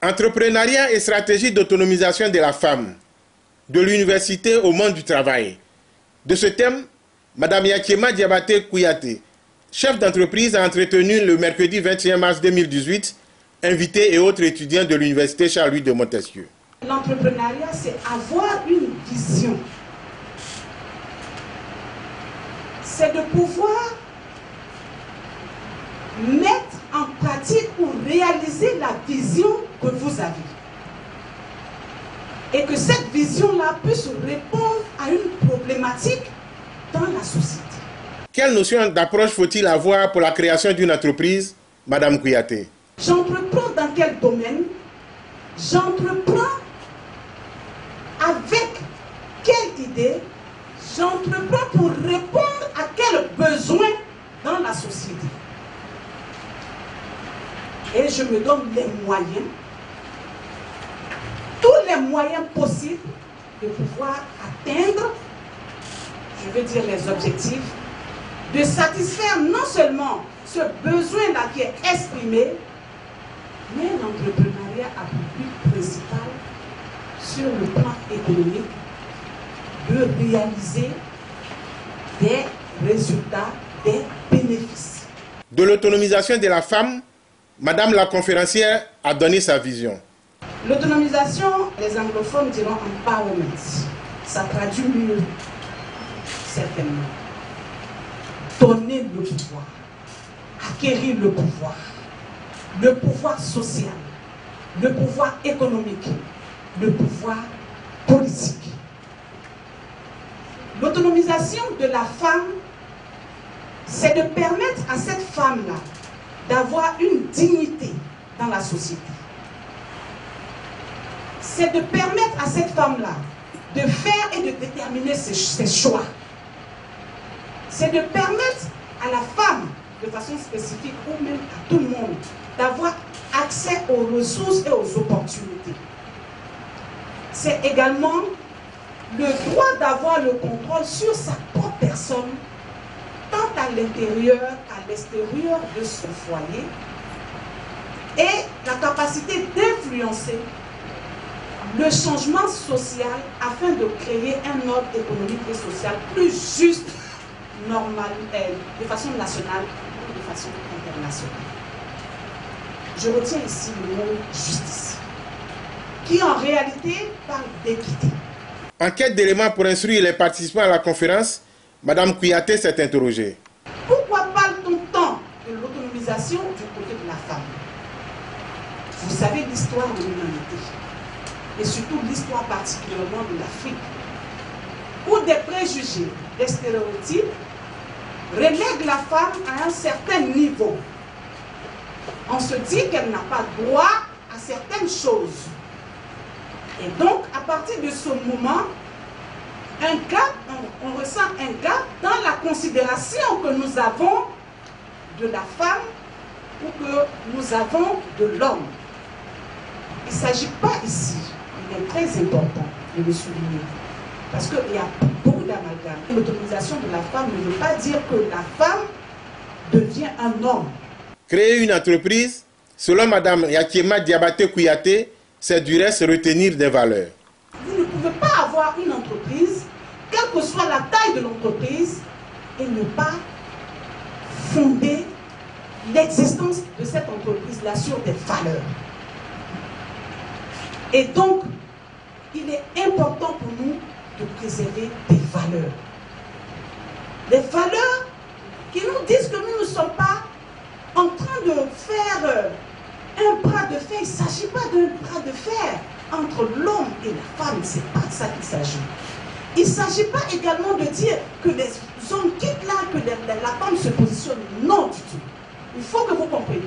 Entrepreneuriat et stratégie d'autonomisation de la femme, de l'université au monde du travail. De ce thème, Mme Yakiema Diabaté Kouyaté, chef d'entreprise, a entretenu le mercredi 21 mars 2018, invités et autres étudiants de l'université Charles-Louis de Montesquieu. L'entrepreneuriat, c'est avoir une vision. C'est de pouvoir mettre en pratique ou réaliser la vision que vous avez. Et que cette vision-là puisse répondre à une problématique dans la société. Quelle notion d'approche faut-il avoir pour la création d'une entreprise, Mme Kouyaté? J'entreprends dans quel domaine? J'entreprends avec quelle idée? J'entreprends pour répondre à quel besoin dans la société. Et je me donne les moyens, tous les moyens possibles de pouvoir atteindre, je veux dire les objectifs, de satisfaire non seulement ce besoin-là qui est exprimé, mais l'entrepreneuriat a pour but principal sur le plan économique de réaliser des résultats, des bénéfices. De l'autonomisation de la femme, Madame la conférencière a donné sa vision. L'autonomisation, les anglophones diront empowerment. Ça traduit mieux, certainement. Donner le pouvoir, acquérir le pouvoir social, le pouvoir économique, le pouvoir politique. L'autonomisation de la femme, c'est de permettre à cette femme-là d'avoir une dignité dans la société. C'est de permettre à cette femme-là de faire et de déterminer ses choix. C'est de permettre à la femme, de façon spécifique, ou même à tout le monde, d'avoir accès aux ressources et aux opportunités. C'est également le droit d'avoir le contrôle sur sa propre personne, tant à l'intérieur qu'à l'extérieur de son foyer, et la capacité d'influencer le changement social afin de créer un ordre économique et social plus juste, normal, de façon nationale ou de façon internationale. Je retiens ici le mot justice, qui en réalité parle d'équité. En quête d'éléments pour instruire les participants à la conférence, Mme Kouyaté s'est interrogée. Pourquoi parle-t-on tant de l'autonomisation du côté de la femme? Vous savez l'histoire de l'humanité, et surtout l'histoire particulièrement de l'Afrique, où des préjugés, des stéréotypes relèguent la femme à un certain niveau. On se dit qu'elle n'a pas droit à certaines choses. Et donc, à partir de ce moment, on ressent un gap dans la considération que nous avons de la femme ou que nous avons de l'homme. Il ne s'agit pas ici, il est très important de le souligner, parce qu'il y a beaucoup d'amalgame. L'autonomisation de la femme ne veut pas dire que la femme devient un homme. Créer une entreprise, selon Mme Yakiema Diabaté Kouyaté, c'est du reste retenir des valeurs. Vous ne pouvez pas avoir une entreprise, quelle que soit la taille de l'entreprise, et ne pas fonder l'existence de cette entreprise-là sur des valeurs. Et donc, il est important pour nous de préserver des valeurs. Des valeurs qui nous disent que nous ne sommes pas en train de faire un bras de fer. Il ne s'agit pas d'un bras de fer entre l'homme et la femme. Ce n'est pas de ça qu'il s'agit. Il ne s'agit pas également de dire que les hommes quittent là, que la femme se positionne. Non du tout. Il faut que vous compreniez.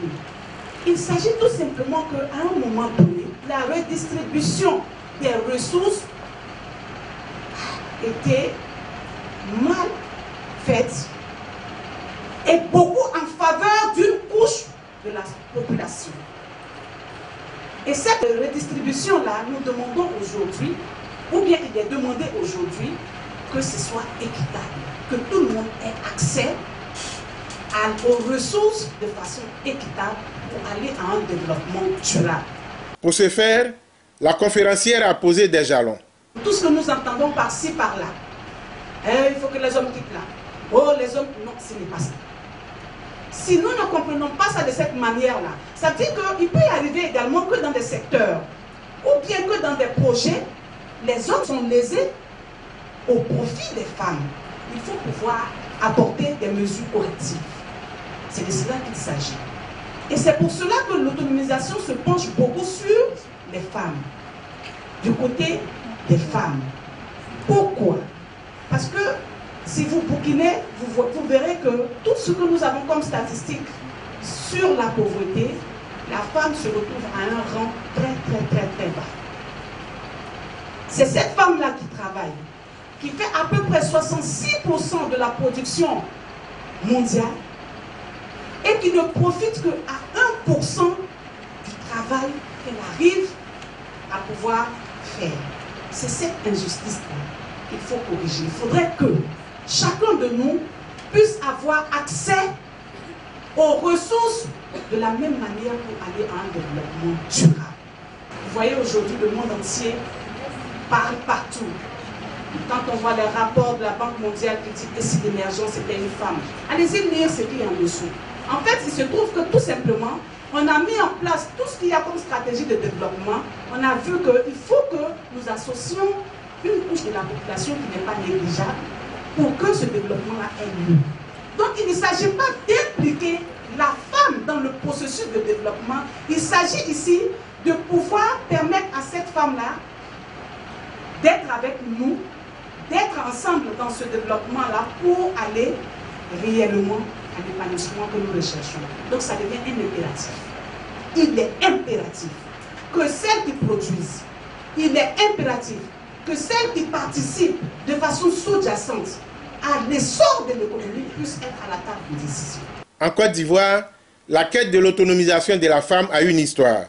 Il s'agit tout simplement qu'à un moment donné, la redistribution des ressources était mal faite et beaucoup en faveur d'une couche de la population. Et cette redistribution-là, nous demandons aujourd'hui, ou bien il est demandé aujourd'hui, que ce soit équitable, que tout le monde ait accès aux ressources de façon équitable pour aller à un développement durable. Pour ce faire, la conférencière a posé des jalons. Tout ce que nous entendons par-ci, par-là, il faut que les hommes quittent là. Oh, les hommes, non, ce n'est pas ça. Si nous ne comprenons pas ça de cette manière-là, ça veut dire qu'il peut y arriver également que dans des secteurs, ou bien que dans des projets, les hommes sont lésés au profit des femmes. Il faut pouvoir apporter des mesures correctives. C'est de cela qu'il s'agit. Et c'est pour cela que l'autonomisation se penche beaucoup sur les femmes, du côté des femmes. Pourquoi? Parce que si vous bouquinez, vous verrez que tout ce que nous avons comme statistiques sur la pauvreté, la femme se retrouve à un rang très bas. C'est cette femme-là qui travaille, qui fait à peu près 66% de la production mondiale et qui ne profite qu'à 1% du travail qu'elle arrive à pouvoir faire. C'est cette injustice-là qu'il faut corriger. Il faudrait que chacun de nous puisse avoir accès aux ressources de la même manière pour aller à un développement durable. Vous voyez aujourd'hui le monde entier parle partout. Quand on voit les rapports de la Banque mondiale qui dit que si l'émergence était une femme, allez-y lire ce qu'il y a en dessous. En fait, il se trouve que tout simplement, on a mis en place tout ce qu'il y a comme stratégie de développement. On a vu qu'il faut que nous associons une couche de la population qui n'est pas négligeable pour que ce développement-là ait lieu. Donc il ne s'agit pas d'impliquer la femme dans le processus de développement. Il s'agit ici de pouvoir permettre à cette femme-là d'être avec nous, d'être ensemble dans ce développement-là pour aller réellement à l'épanouissement que nous recherchons. Donc ça devient un impératif. Il est impératif que celles qui produisent, il est impératif que celles qui participent de façon sous-jacente à l'essor de l'économie puissent être à la table de décision. En Côte d'Ivoire, la quête de l'autonomisation de la femme a une histoire.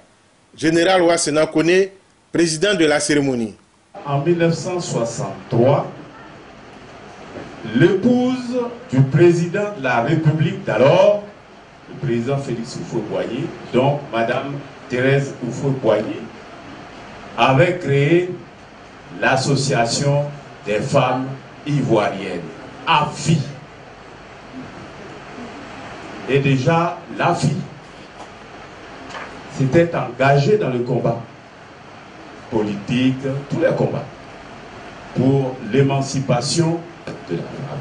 Général Ouassena Koné, président de la cérémonie. En 1963, l'épouse du président de la République d'alors, le président Félix Houphouët-Boigny, donc Madame Thérèse Houphouët-Boigny, avait créé l'association des femmes ivoiriennes, AFI. Et déjà, l'AFI s'était engagée dans le combat politique, tous les combats, pour l'émancipation de la femme.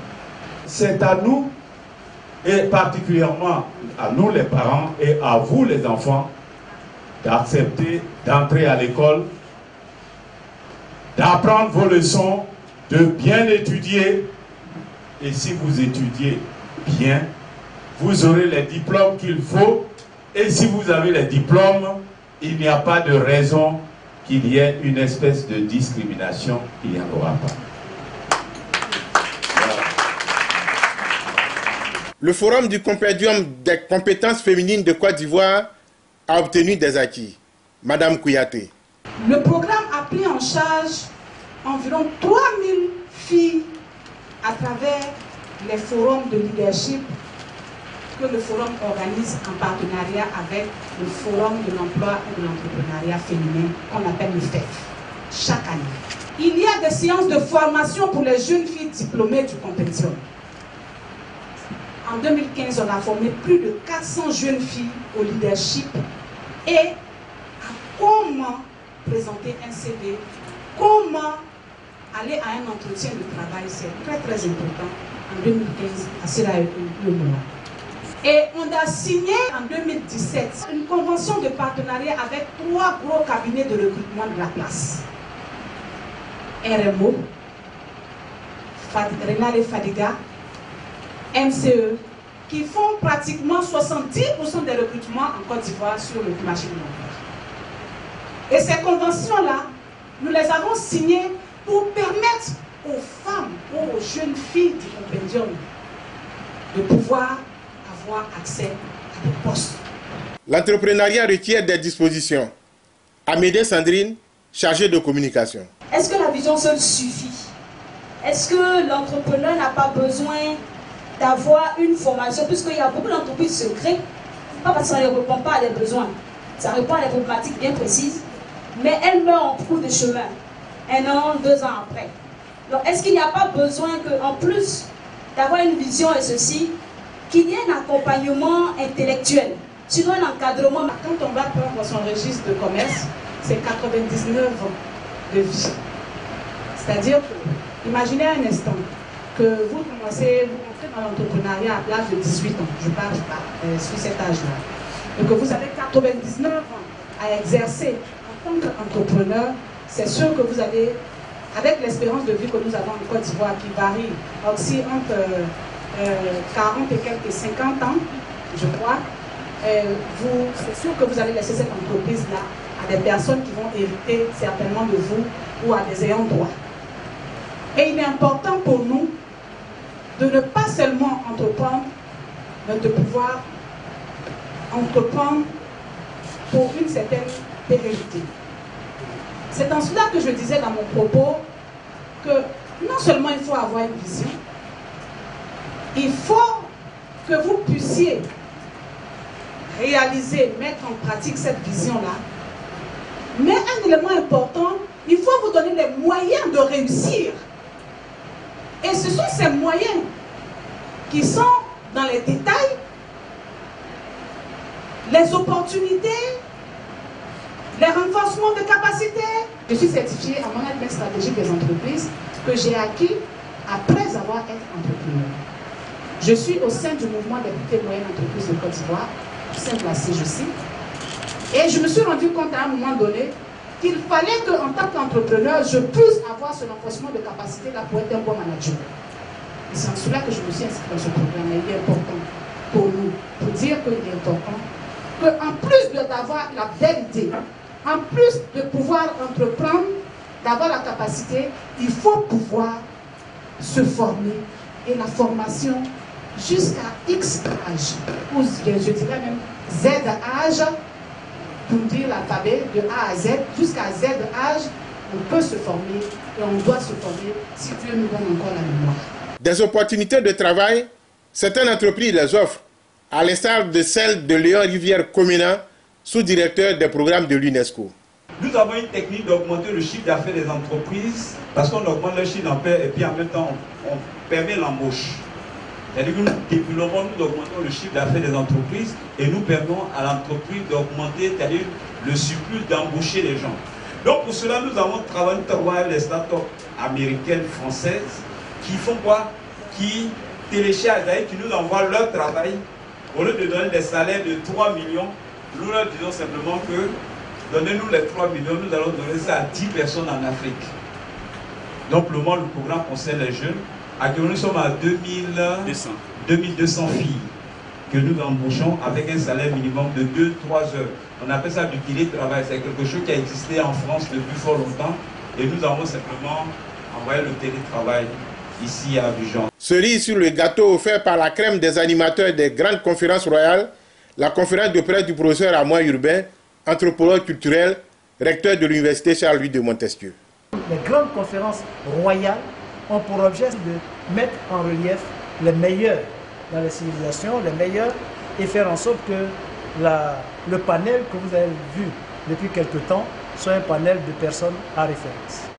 C'est à nous, et particulièrement à nous les parents et à vous les enfants, d'accepter d'entrer à l'école, d'apprendre vos leçons, de bien étudier. Et si vous étudiez bien, vous aurez les diplômes qu'il faut. Et si vous avez les diplômes, il n'y a pas de raison qu'il y ait une espèce de discrimination. Il n'y en aura pas. Le forum du compendium des compétences féminines de Côte d'Ivoire a obtenu des acquis. Madame Kouyaté. Le programme a pris en charge environ 3000 filles à travers les forums de leadership que le forum organise en partenariat avec le forum de l'emploi et de l'entrepreneuriat féminin qu'on appelle le FEF chaque année. Il y a des séances de formation pour les jeunes filles diplômées du compendium. En 2015, on a formé plus de 400 jeunes filles au leadership et à comment présenter un CV, comment aller à un entretien de travail. C'est très important en 2015 à Sierra-Leone. Et on a signé en 2017 une convention de partenariat avec 3 gros cabinets de recrutement de la place. RMO, Renal et Fadiga, MCE, qui font pratiquement 70% des recrutements en Côte d'Ivoire sur le marché de l'emploi. Et ces conventions-là, nous les avons signées pour permettre aux femmes, aux jeunes filles du compendium de pouvoir avoir accès à des postes. L'entrepreneuriat requiert des dispositions. Amédée Sandrine, chargée de communication. Est-ce que la vision seule suffit? Est-ce que l'entrepreneur n'a pas besoin d'avoir une formation, puisqu'il y a beaucoup d'entreprises secrètes, pas parce qu'on ne répond pas à des besoins. ça répond à des problématiques bien précises, mais elle meurt en cours de chemin, 1 an, 2 ans après. Donc est-ce qu'il n'y a pas besoin qu'en plus d'avoir une vision et ceci, qu'il y ait un accompagnement intellectuel, sinon un encadrement? Quand on va prendre son registre de commerce, c'est 99 ans de vie. C'est-à-dire que, imaginez un instant que vous commencez, vous entrez dans l'entrepreneuriat à l'âge de 18 ans, je parle sur cet âge-là, et que vous avez 99 ans à exercer en tant qu'entrepreneur, c'est sûr que vous avez, avec l'espérance de vie que nous avons en Côte d'Ivoire qui varie aussi entre 40 et quelques 50 ans, je crois, c'est sûr que vous allez laisser cette entreprise-là à des personnes qui vont hériter certainement de vous ou à des ayants droit. Et il est important pour nous de ne pas seulement entreprendre, mais de pouvoir entreprendre pour une certaine pérennité. C'est en cela que je disais dans mon propos que non seulement il faut avoir une vision, il faut que vous puissiez réaliser, mettre en pratique cette vision-là. Mais un élément important, il faut vous donner les moyens de réussir. Et ce sont ces moyens qui sont dans les détails, les opportunités, les renforcements de capacités. Je suis certifiée en management stratégique des entreprises que j'ai acquis après avoir été entrepreneur. Je suis au sein du mouvement des petites et moyennes entreprises de Côte d'Ivoire, au sein de la CGC. Et je me suis rendu compte à un moment donné qu'il fallait qu'en tant qu'entrepreneur, je puisse avoir ce renforcement de capacité là pour être un bon manager. Et c'est en cela que je me suis inscrit dans ce programme. Et il est important pour nous, pour dire qu'il est important qu'en plus d'avoir la belle idée, en plus de pouvoir entreprendre, d'avoir la capacité, il faut pouvoir se former. Et la formation jusqu'à X âge, ou je dirais même Z âge, pour dire l'alphabet de A à Z, jusqu'à Z âge, on peut se former et on doit se former si Dieu nous donne encore la mémoire. Des opportunités de travail, certaines entreprises les offrent, à l'instar de celle de Léon Rivière Comina, sous-directeur des programmes de l'UNESCO. Nous avons une technique d'augmenter le chiffre d'affaires des entreprises parce qu'on augmente le chiffre d'affaires et puis en même temps on permet l'embauche. C'est-à-dire que nous développons, nous augmentons le chiffre d'affaires des entreprises et nous permettons à l'entreprise d'augmenter, c'est-à-dire le surplus d'embaucher les gens. Donc pour cela, nous avons travaillé avec les startups américaines, françaises, qui font quoi? Qui téléchargent, c'est-à-dire qui nous envoient leur travail. Au lieu de donner des salaires de 3 millions, nous leur disons simplement que donnez-nous les 3 millions, nous allons donner ça à 10 personnes en Afrique. Donc pour le moment, le programme concerne les jeunes. Actuellement, nous sommes à 2200 filles que nous embauchons avec un salaire minimum de 2-3 heures. On appelle ça du télétravail. C'est quelque chose qui a existé en France depuis fort longtemps. Et nous avons simplement envoyé le télétravail ici à Abidjan. Cerise sur le gâteau offert par la crème des animateurs des grandes conférences royales, la conférence de presse du professeur Amoy Urbain, anthropologue culturel, recteur de l'université Charles-Louis de Montesquieu. Les grandes conférences royales ont pour objet de mettre en relief les meilleurs dans les civilisations, les meilleurs, et faire en sorte que le panel que vous avez vu depuis quelque temps soit un panel de personnes à référence.